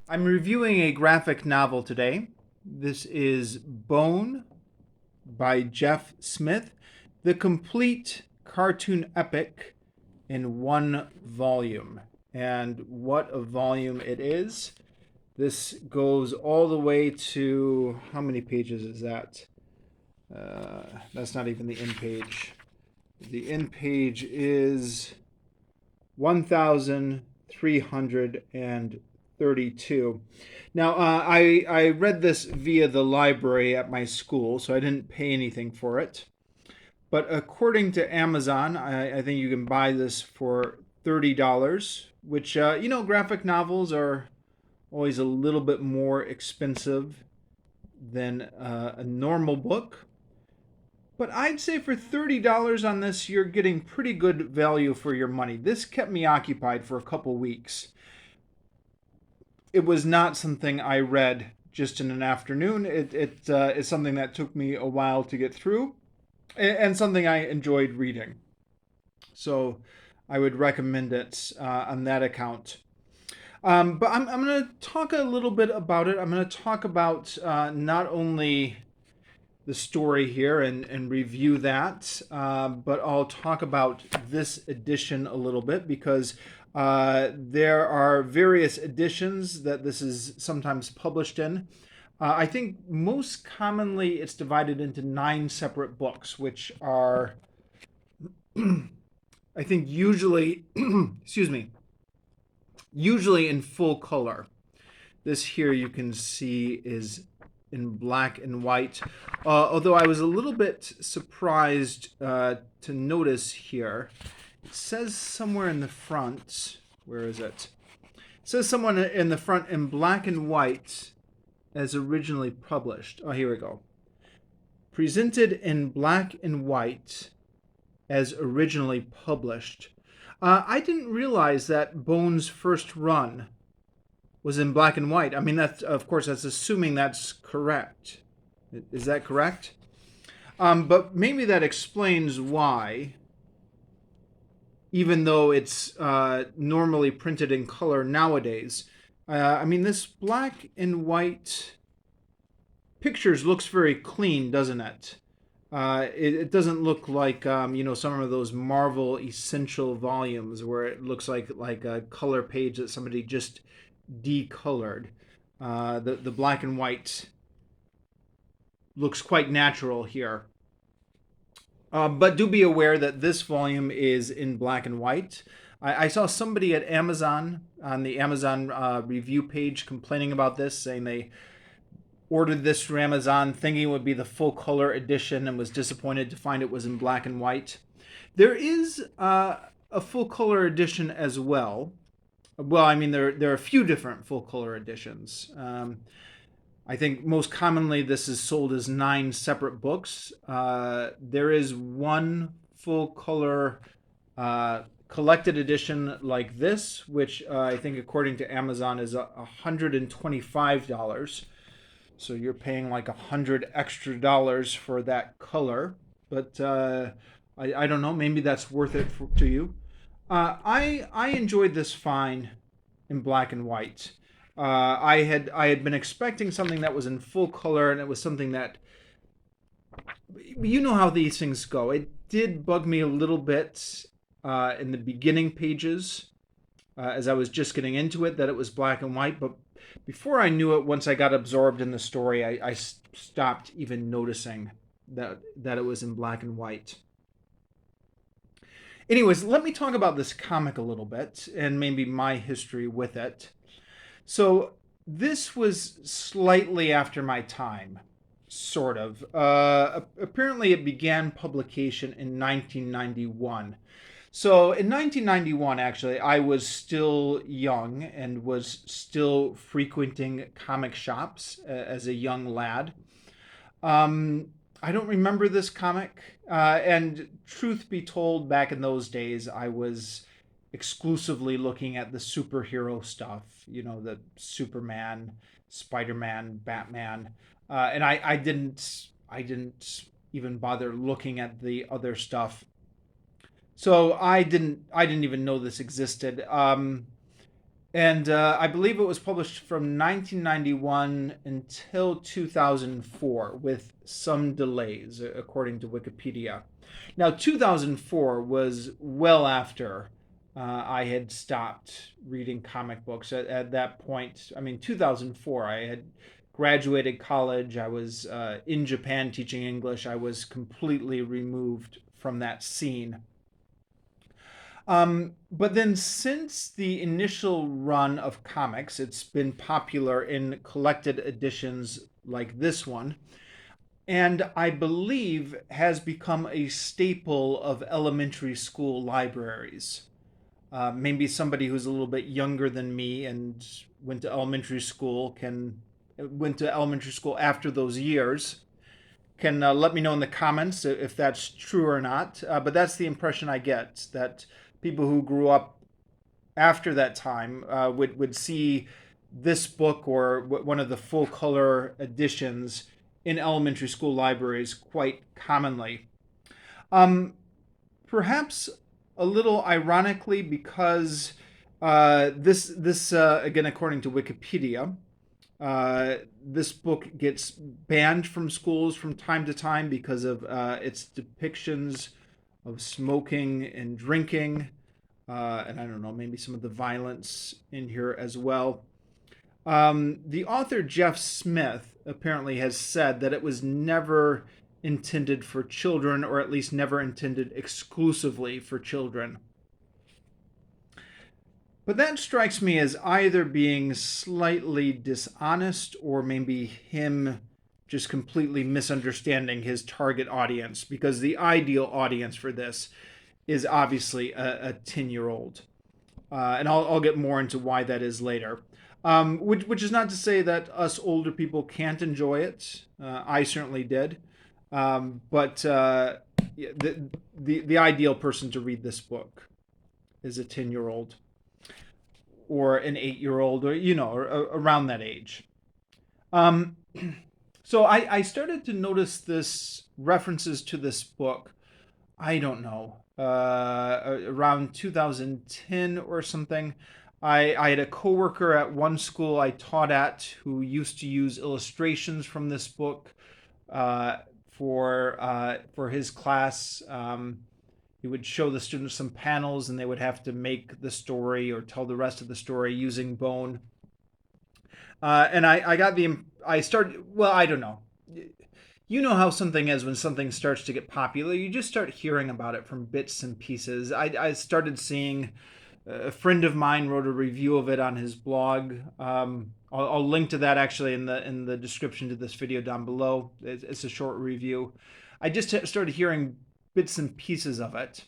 I'm reviewing a graphic novel today. This is Bone by Jeff Smith, the complete cartoon epic in one volume. And what a volume it is. This goes all the way to how many pages is that? That's not even the end page. The end page is 1,332. Now, I read this via the library at my school, so I didn't pay anything for it. But according to Amazon, I think you can buy this for $30, which, graphic novels are always a little bit more expensive than a normal book. But I'd say for $30 on this, you're getting pretty good value for your money. This kept me occupied for a couple weeks. It was not something I read just in an afternoon. It is something that took me a while to get through, and something I enjoyed reading. So I would recommend it on that account. But I'm going to talk a little bit about it. I'm going to talk about not only the story here and review that, but I'll talk about this edition a little bit because there are various editions that this is sometimes published in. I think most commonly it's divided into 9 separate books, which are, I think, usually, excuse me, usually in full color. This here you can see is in black and white. Although I was a little bit surprised to notice here, it says somewhere in the front, where is it? It says someone in the front in black and white as originally published. Oh, here we go. Presented in black and white as originally published. I didn't realize that Bone's first run was in black and white. I mean, that's, of course, that's assuming that's correct. Is that correct? But maybe that explains why, even though it's normally printed in color nowadays. I mean, this black and white pictures looks very clean, doesn't it? It doesn't look like some of those Marvel Essential volumes where it looks like a color page that somebody just decolored. The black and white looks quite natural here. But do be aware that this volume is in black and white. I saw somebody at Amazon on the Amazon review page complaining about this, saying they ordered this from Amazon thinking it would be the full color edition and was disappointed to find it was in black and white. There is a full color edition as well. Well, I mean, there are a few different full color editions. I think most commonly this is sold as 9 separate books. There is one full color collected edition like this, which I think according to Amazon is $125. So you're paying like $100 extra for that color. But I don't know, maybe that's worth it to you. I enjoyed this fine in black and white. I had been expecting something that was in full color, and it was something that, you know how these things go. It did bug me a little bit in the beginning pages as I was just getting into it that it was black and white, but before I knew it, once I got absorbed in the story, I stopped even noticing that it was in black and white. Anyways, let me talk about this comic a little bit and maybe my history with it. So this was slightly after my time, sort of. Apparently, it began publication in 1991. So in 1991, actually, I was still young and was still frequenting comic shops as a young lad. I don't remember this comic. And truth be told, back in those days, I was exclusively looking at the superhero stuff, the Superman, Spider-Man, Batman. And I didn't even bother looking at the other stuff. So I didn't even know this existed. And I believe it was published from 1991 until 2004 with some delays, according to Wikipedia. Now, 2004 was well after I had stopped reading comic books. At that point, I mean, 2004, I had graduated college. I was in Japan teaching English. I was completely removed from that scene. But then, since the initial run of comics, it's been popular in collected editions like this one, and I believe has become a staple of elementary school libraries. Maybe somebody who's a little bit younger than me and went to elementary school after those years can let me know in the comments if that's true or not. But that's the impression I get, that people who grew up after that time would see this book or one of the full color editions in elementary school libraries quite commonly. Um, Perhaps a little ironically, because this again, according to Wikipedia, this book gets banned from schools from time to time because of its depictions of smoking and drinking, and I don't know, maybe some of the violence in here as well. The author Jeff Smith apparently has said that it was never intended for children, or at least never intended exclusively for children. But that strikes me as either being slightly dishonest or maybe him just completely misunderstanding his target audience, because the ideal audience for this is obviously a 10-year-old. And I'll get more into why that is later. Which is not to say that us older people can't enjoy it. I certainly did. But the ideal person to read this book is a 10-year-old or an 8-year-old, or around that age. So I started to notice this references to this book. I don't know, around 2010 or something. I had a coworker at one school I taught at who used to use illustrations from this book for his class. He would show the students some panels, and they would have to make the story or tell the rest of the story using bone. And I started. Well, I don't know. You know how something is when something starts to get popular. You just start hearing about it from bits and pieces. I started seeing. A friend of mine wrote a review of it on his blog. I'll link to that actually in the description to this video down below. It's a short review. I just started hearing bits and pieces of it.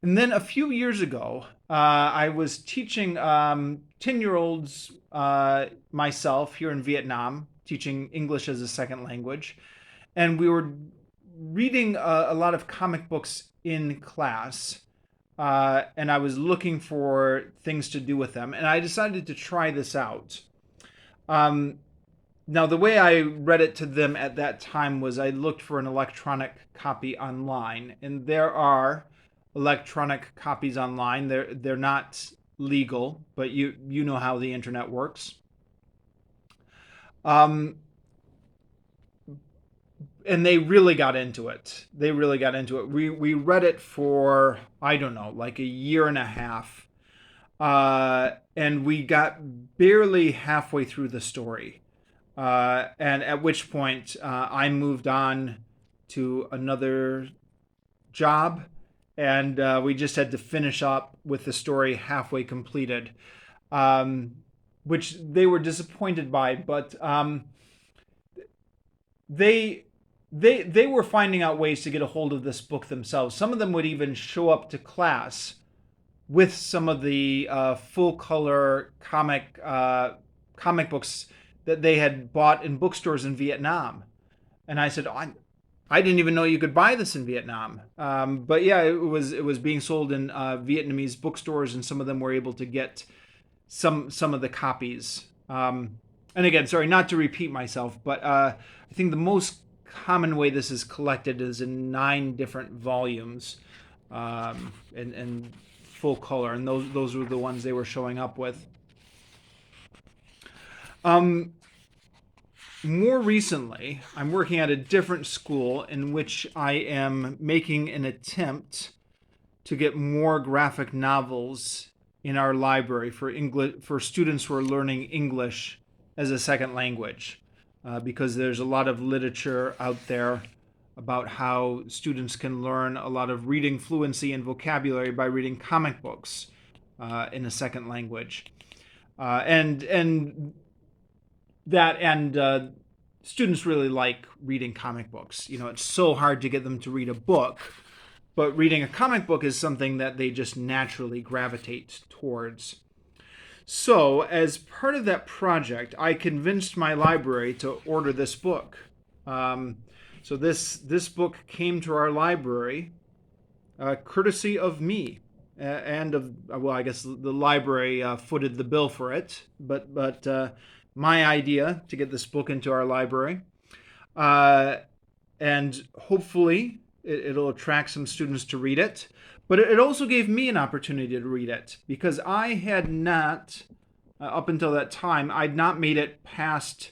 And then a few years ago, I was teaching 10-year-olds myself here in Vietnam, teaching English as a second language. And we were reading a lot of comic books in class. And I was looking for things to do with them. And I decided to try this out. Now, the way I read it to them at that time was I looked for an electronic copy online. And there are electronic copies online. They're not legal, but you know how the internet works. And they really got into it. We read it for, I don't know, like a year and a half. And we got barely halfway through the story. And at which point I moved on to another job. And we just had to finish up with the story halfway completed. Which they were disappointed by. But they were finding out ways to get a hold of this book themselves. Some of them would even show up to class with some of the full color comic books that they had bought in bookstores in Vietnam. And I said, I didn't even know you could buy this in Vietnam. But yeah, it was being sold in Vietnamese bookstores, and some of them were able to get some of the copies. And again, sorry, not to repeat myself, but I think the most common way this is collected is in 9 different volumes, and full color, and those were the ones they were showing up with. Um, More recently, I'm working at a different school in which I am making an attempt to get more graphic novels in our library for students who are learning English as a second language, because there's a lot of literature out there about how students can learn a lot of reading fluency and vocabulary by reading comic books in a second language, and that and students really like reading comic books. You know, it's so hard to get them to read a book, but reading a comic book is something that they just naturally gravitate towards. So, as part of that project, I convinced my library to order this book. Um, so this book came to our library courtesy of me and of, well, I guess the library footed the bill for it, but my idea to get this book into our library, uh, and hopefully it'll attract some students to read it. But it also gave me an opportunity to read it because I had not, up until that time, I'd not made it past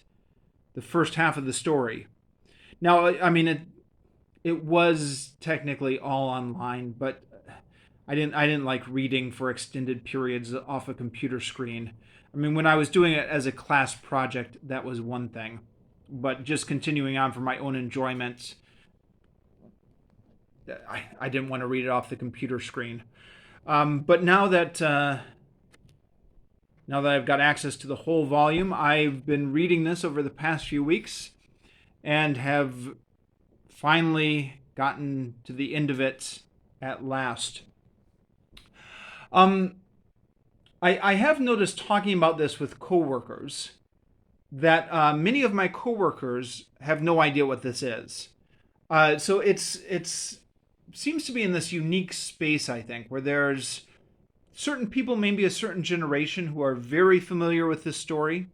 the first half of the story. Now, I mean, it was technically all online, but I didn't like reading for extended periods off a computer screen. I mean, when I was doing it as a class project, that was one thing, but just continuing on for my own enjoyment, I didn't want to read it off the computer screen. But now that I've got access to the whole volume, I've been reading this over the past few weeks and have finally gotten to the end of it at last. Um, I have noticed talking about this with coworkers that many of my coworkers have no idea what this is. So it's seems to be in this unique space, I think, where there's certain people, maybe a certain generation, who are very familiar with this story,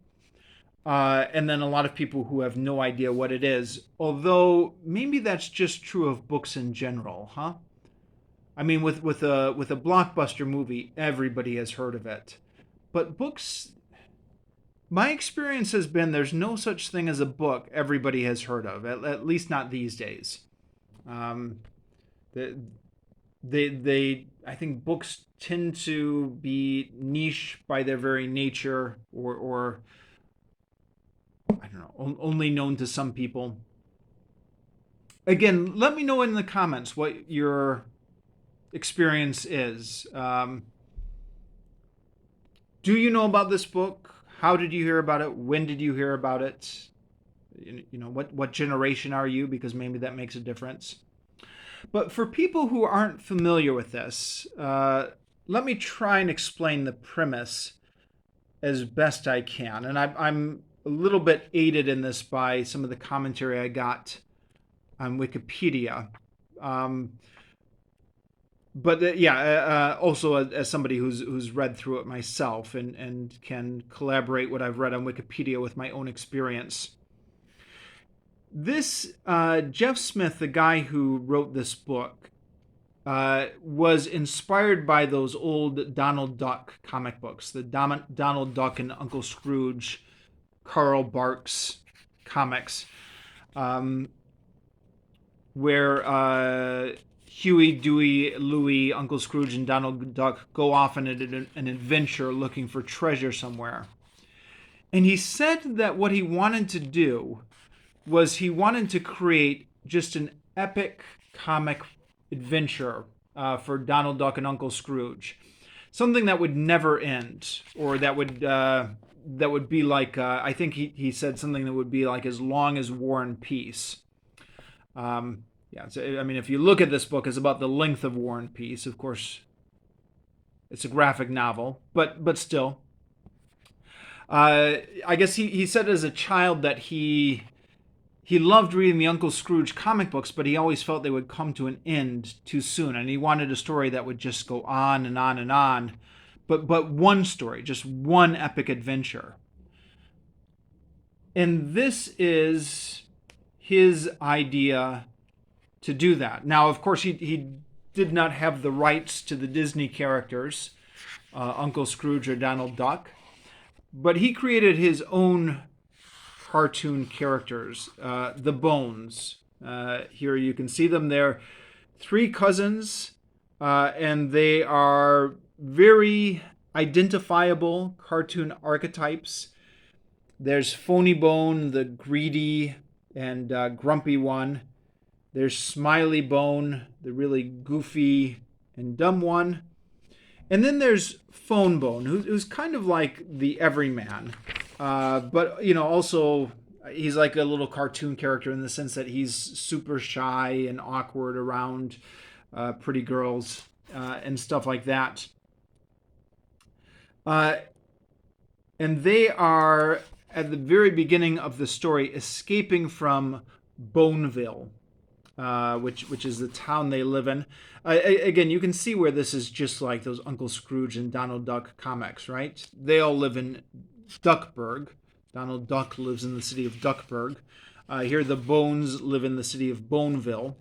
and then a lot of people who have no idea what it is. Although maybe that's just true of books in general, huh? I mean, with a blockbuster movie, everybody has heard of it, but books. My experience has been there's no such thing as a book everybody has heard of, at least not these days. Um, the, they I think books tend to be niche by their very nature, or I don't know, only known to some people. Again, let me know in the comments what your experience is. Do you know about this book? How did you hear about it? When did you hear about it? You know, what generation are you? Because maybe that makes a difference. But for people who aren't familiar with this, let me try and explain the premise as best I can. And I'm a little bit aided in this by some of the commentary I got on Wikipedia. Also as somebody who's read through it myself and can collaborate what I've read on Wikipedia with my own experience. This Jeff Smith, the guy who wrote this book, was inspired by those old Donald Duck comic books, the Donald Duck and Uncle Scrooge, Carl Barks comics, where Huey, Dewey, Louie, Uncle Scrooge, and Donald Duck go off on an adventure looking for treasure somewhere. And he said that what he wanted to do was he wanted to create just an epic comic adventure for Donald Duck and Uncle Scrooge. Something that would never end, or that would be like, I think he said something that would be like as long as War and Peace. So, I mean, if you look at this book, it's about the length of War and Peace. Of course, it's a graphic novel, but still. I guess he said as a child that he loved reading the Uncle Scrooge comic books, but he always felt they would come to an end too soon, and he wanted a story that would just go on and on and on. But one story, just one epic adventure. And this is his idea to do that. Now, of course, he did not have the rights to the Disney characters, Uncle Scrooge or Donald Duck, But he created his own cartoon characters, the Bones. Here you can see them. They're three cousins, and they are very identifiable cartoon archetypes. There's Phony Bone, the greedy and grumpy one. There's Smiley Bone, the really goofy and dumb one. And then there's Phone Bone, who's kind of like the everyman. But, also he's like a little cartoon character in the sense that he's super shy and awkward around pretty girls and stuff like that. And they are, at the very beginning of the story, escaping from Boneville, which is the town they live in. Again, you can see where this is just like those Uncle Scrooge and Donald Duck comics, right? They all live in Duckburg. Donald Duck lives in the city of Duckburg. Here the Bones live in the city of Boneville,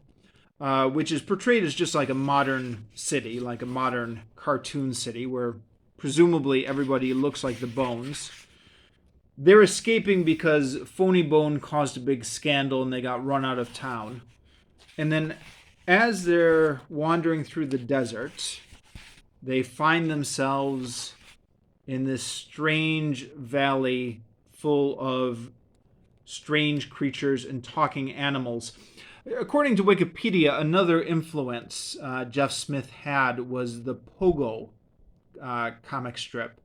which is portrayed as just like a modern city, like a modern cartoon city where presumably everybody looks like the Bones. They're escaping because Phony Bone caused a big scandal and they got run out of town. And then as they're wandering through the desert, they find themselves in this strange valley full of strange creatures and talking animals. According to Wikipedia, another influence Jeff Smith had was the Pogo comic strip.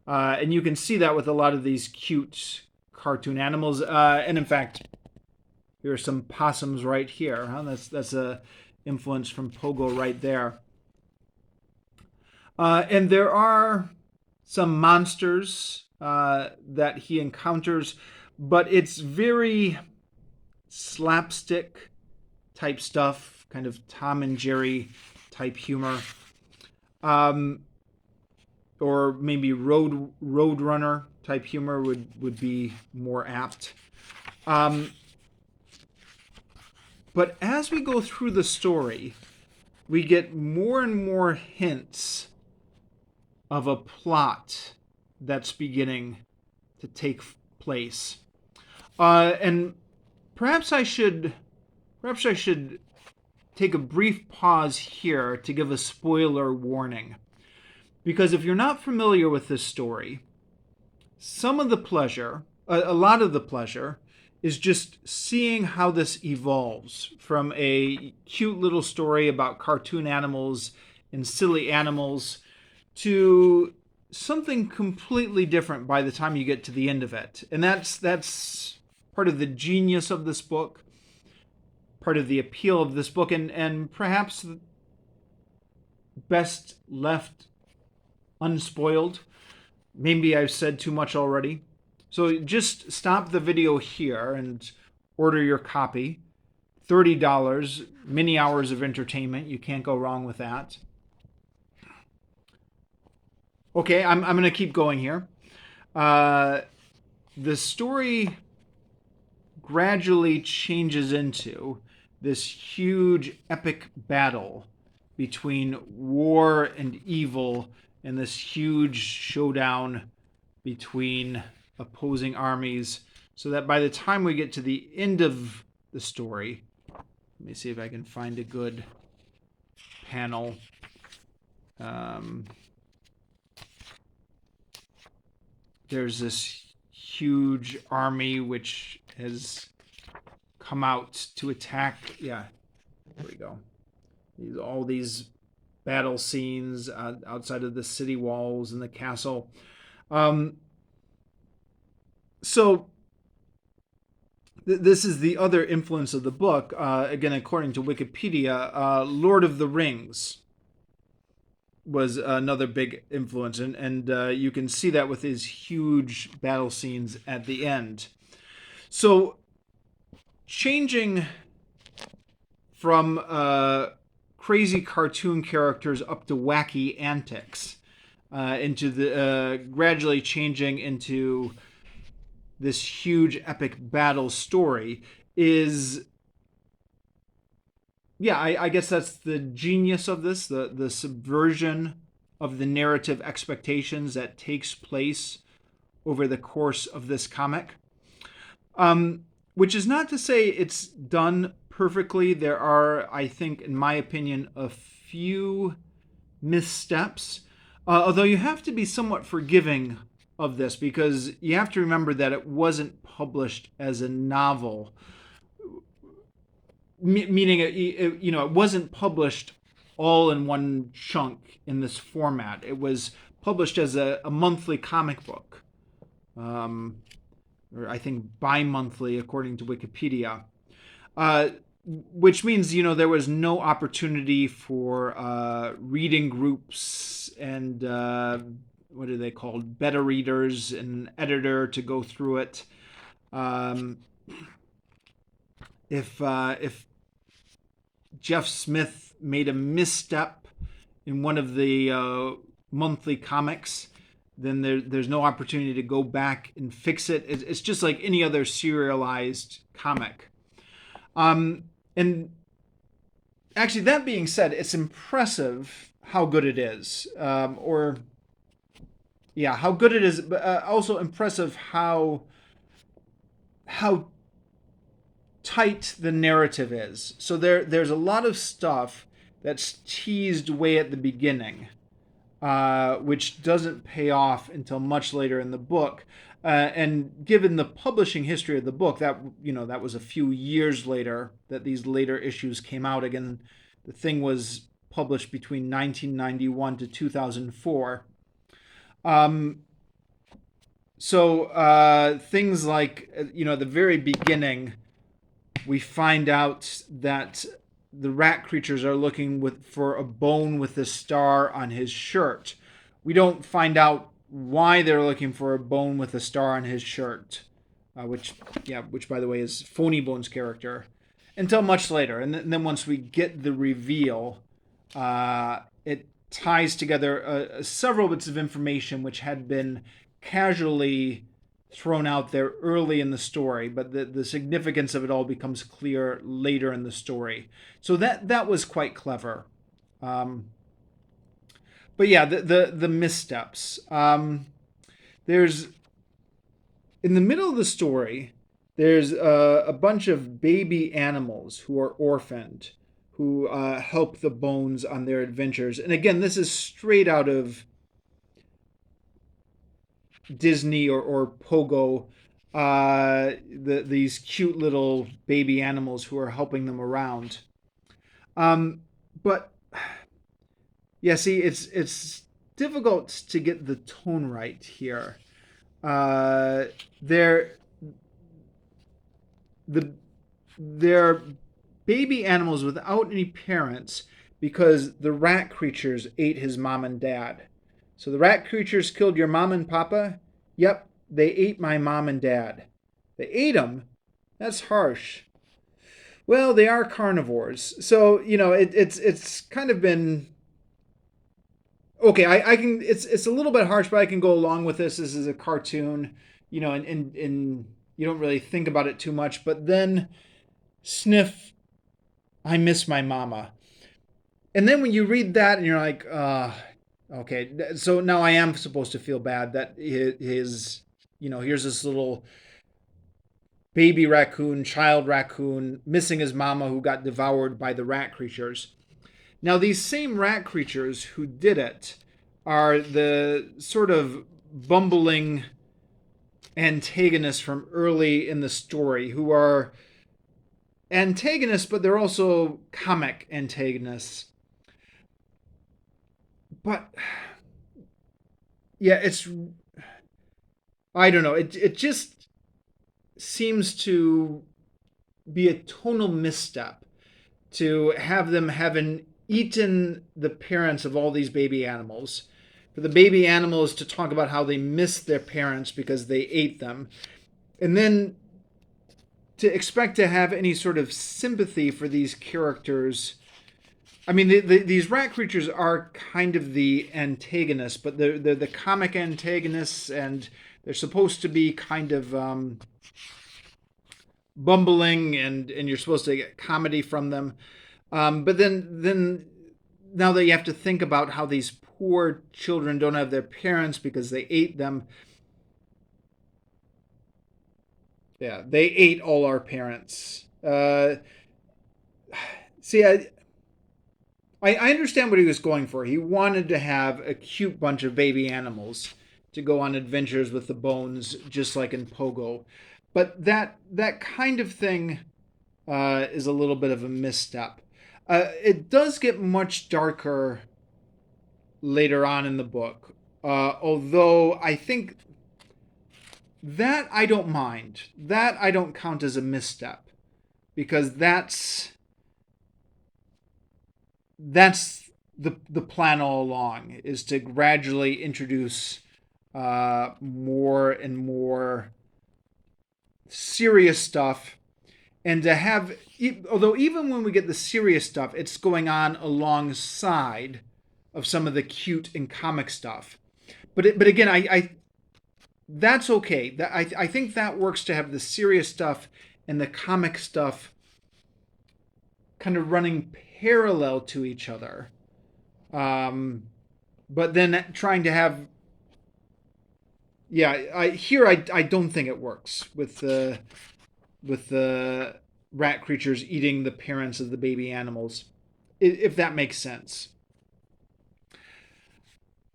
And you can see that with a lot of these cute cartoon animals. And in fact, here are some possums right here. Huh? That's a influence from Pogo right there. And there are some monsters that he encounters, but it's very slapstick type stuff, kind of Tom and Jerry type humor. Or maybe Roadrunner type humor would be more apt. But as we go through the story, we get more and more hints of a plot that's beginning to take place. And perhaps I should take a brief pause here to give a spoiler warning. Because if you're not familiar with this story, some of the pleasure, a lot of the pleasure, is just seeing how this evolves from a cute little story about cartoon animals and silly animals to something completely different by the time you get to the end of it. And that's part of the genius of this book, part of the appeal of this book, and perhaps best left unspoiled. Maybe I've said too much already. So just stop the video here and order your copy. $30, many hours of entertainment. You can't go wrong with that. Okay, I'm going to keep going here. The story gradually changes into this huge epic battle between war and evil, and this huge showdown between opposing armies, so that by the time we get to the end of the story, let me see if I can find a good panel. There's this huge army which has come out to attack. Yeah, there we go. All these battle scenes outside of the city walls and the castle. So this is the other influence of the book. Again, according to Wikipedia, Lord of the Rings was another big influence. And you can see that with his huge battle scenes at the end. So changing from crazy cartoon characters up to wacky antics, into the gradually changing into this huge epic battle story is, yeah, I guess that's the genius of this, the subversion of the narrative expectations that takes place over the course of this comic. Which is not to say it's done perfectly. There are, I think, in my opinion, a few missteps. Although you have to be somewhat forgiving of this because you have to remember that it wasn't published as a novel, meaning it wasn't published all in one chunk in this format. It was published as a monthly comic book, or I think bi-monthly according to Wikipedia. Which means there was no opportunity for reading groups and what are they called, beta readers, and an editor to go through it. If Jeff Smith made a misstep in one of the monthly comics, then there's no opportunity to go back and fix it. It's just like any other serialized comic. And actually, that being said, it's impressive how good it is. How good it is, but also impressive how tight the narrative is. So there's a lot of stuff that's teased way at the beginning, which doesn't pay off until much later in the book. And given the publishing history of the book, that was a few years later that these later issues came out. Again, the thing was published between 1991 to 2004. So things like, at the very beginning, we find out that the rat creatures are looking for a bone with a star on his shirt. We don't find out why they're looking for a bone with a star on his shirt, which by the way is Phony Bone's character, until much later. And then once we get the reveal, it ties together several bits of information which had been casually thrown out there early in the story, but the significance of it all becomes clear later in the story. So that was quite clever. But yeah, the missteps. There's in the middle of the story, there's a bunch of baby animals who are orphaned, who help the Bones on their adventures. And again, this is straight out of Disney or Pogo. These cute little baby animals who are helping them around. But yeah, see, it's difficult to get the tone right here. They're baby animals without any parents because the rat creatures ate his mom and dad. So the rat creatures killed your mom and papa? Yep, they ate my mom and dad. They ate them? That's harsh. Well, they are carnivores. So, it's kind of been... Okay, I can... It's a little bit harsh, but I can go along with this. This is a cartoon, and you don't really think about it too much. But then, sniff, I miss my mama. And then when you read that and you're like, okay, so now I am supposed to feel bad that his here's this little baby raccoon, child raccoon, missing his mama who got devoured by the rat creatures. Now, these same rat creatures who did it are the sort of bumbling antagonists from early in the story, who are antagonists, but they're also comic antagonists. But yeah, I don't know. It just seems to be a tonal misstep to have them having eaten the parents of all these baby animals, for the baby animals to talk about how they miss their parents because they ate them, and then to expect to have any sort of sympathy for these characters. I mean, these rat creatures are kind of the antagonists, but they're the comic antagonists, and they're supposed to be kind of bumbling, and you're supposed to get comedy from them. But then now that you have to think about how these poor children don't have their parents because they ate them, Yeah, they ate all our parents. See, I understand what he was going for. He wanted to have a cute bunch of baby animals to go on adventures with the bones, just like in Pogo. But that kind of thing is a little bit of a misstep. It does get much darker later on in the book, although I think that I don't mind. That I don't count as a misstep because that's the plan all along, is to gradually introduce more and more serious stuff, and to have, although even when we get the serious stuff, it's going on alongside of some of the cute and comic stuff. But again, I that's okay. I think that works to have the serious stuff and the comic stuff kind of running parallel to each other. Um, but then trying to have, yeah, I don't think it works with the rat creatures eating the parents of the baby animals, if that makes sense.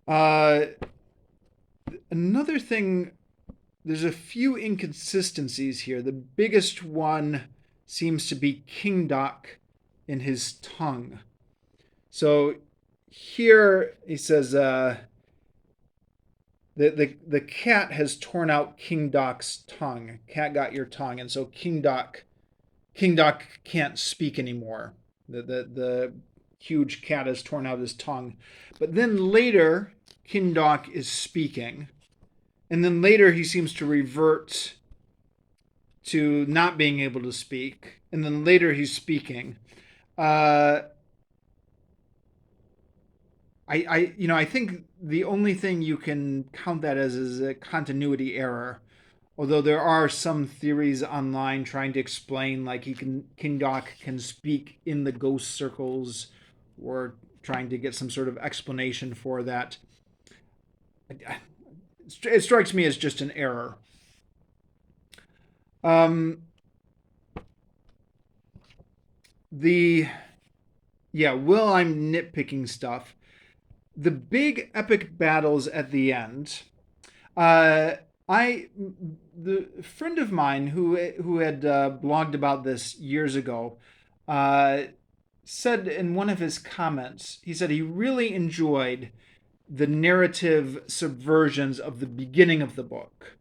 Uh, Another thing, there's a few inconsistencies here. The biggest one seems to be King Doc in his tongue. So here he says, the cat has torn out King Doc's tongue. Cat got your tongue, and so King Doc can't speak anymore. The huge cat has torn out his tongue. But then later, King Doc is speaking. And then later he seems to revert to not being able to speak. And then later he's speaking. Uh, I think the only thing you can count that as is a continuity error. Although there are some theories online trying to explain, like King Doc can speak in the ghost circles, or trying to get some sort of explanation for that. It strikes me as just an error. Um, the Yeah, well, I'm nitpicking stuff. The big epic battles at the end. Uh, I the friend of mine who had blogged about this years ago uh, said in one of his comments, he said he really enjoyed the narrative subversions of the beginning of the book.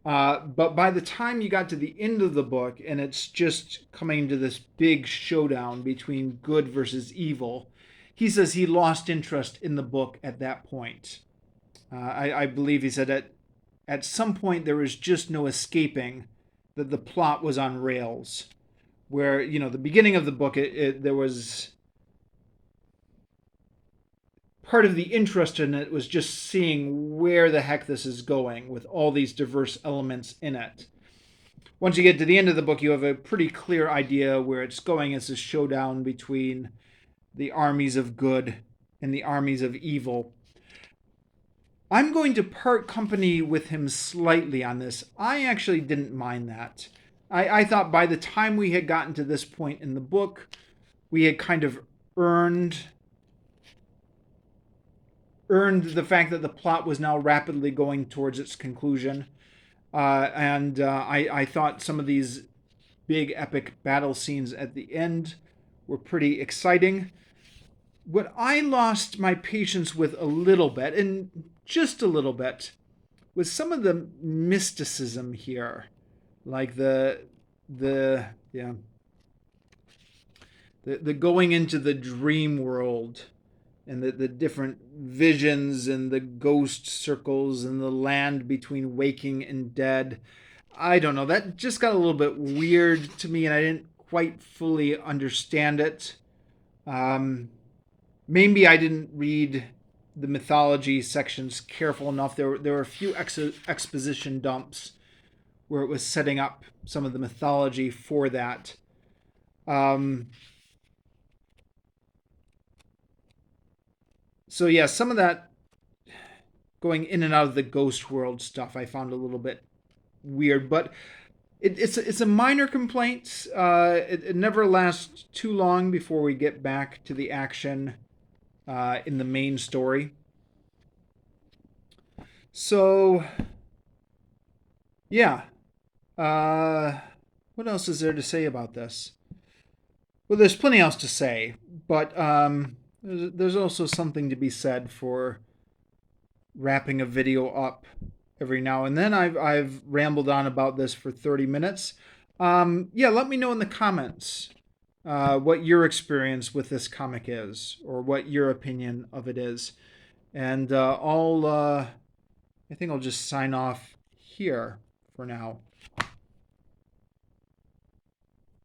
But by the time you got to the end of the book and it's just coming to this big showdown between good versus evil, he says he lost interest in the book at that point. I believe he said at some point there was just no escaping that the plot was on rails. Where, the beginning of the book, there was part of the interest in it was just seeing where the heck this is going with all these diverse elements in it. Once you get to the end of the book, you have a pretty clear idea where it's going as a showdown between the armies of good and the armies of evil. I'm going to part company with him slightly on this. I actually didn't mind that. I thought by the time we had gotten to this point in the book, we had kind of earned the fact that the plot was now rapidly going towards its conclusion. And I thought some of these big epic battle scenes at the end were pretty exciting. What I lost my patience with a little bit, and just a little bit, was some of the mysticism here, like the yeah the going into the dream world, and the different visions and the ghost circles and the land between waking and dead. I don't know. That just got a little bit weird to me, and I didn't quite fully understand it. Um, Maybe I didn't read the mythology sections careful enough. There were a few exposition dumps where it was setting up some of the mythology for that. Um, so yeah, some of that going in and out of the ghost world stuff I found a little bit weird, but It's a minor complaint. It never lasts too long before we get back to the action in the main story. So yeah, uh, what else is there to say about this? Well, there's plenty else to say, but there's also something to be said for wrapping a video up every now and then. I've rambled on about this for 30 minutes. Yeah, let me know in the comments what your experience with this comic is, or what your opinion of it is, and I think I'll just sign off here for now.